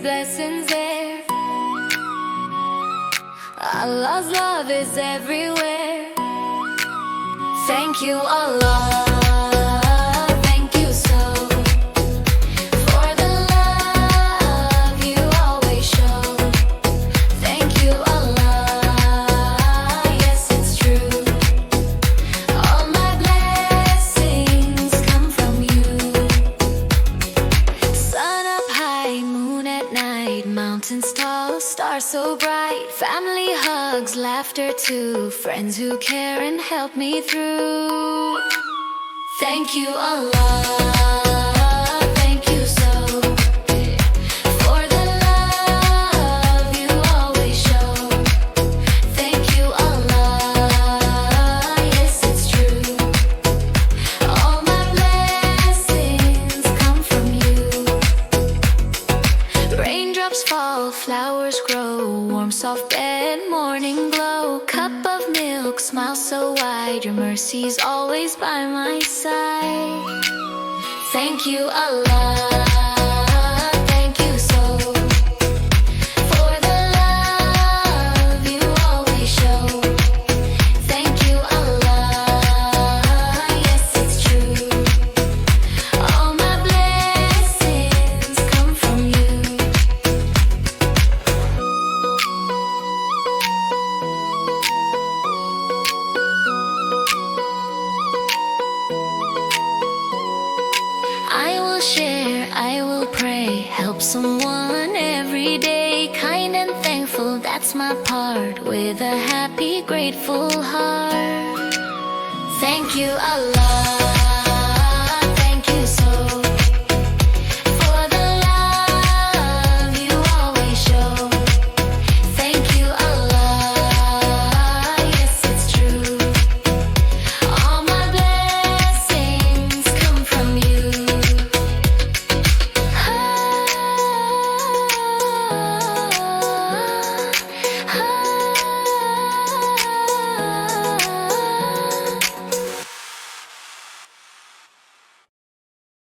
blessings there. Allah's love is everywhere. Thank you, Allah. Thank you so for the love you always show. Thank you, Allah. Yes, it's true. All my blessings come from you. Sun up high, moon at night, mountains tall, stars so bright, family hugs, laughter too, friends who care and help me through. Thank you, Allah. Thank you so for the love you always show. Thank you, Allah. Yes, it's true. All my blessings come from you. Raindrops fall, flowers grow, warm soft bed, morning glow, cup of milk, smile so wide, your mercy's always by my side. Thank you, Allah. Thank you so for the love you always show. Thank you, Allah. Yes, it's true. All my blessings come from you. I will share, I will pray, help someone every day. Kind and thankful, that's my part, with a happy, grateful heart. Thank you, Allah.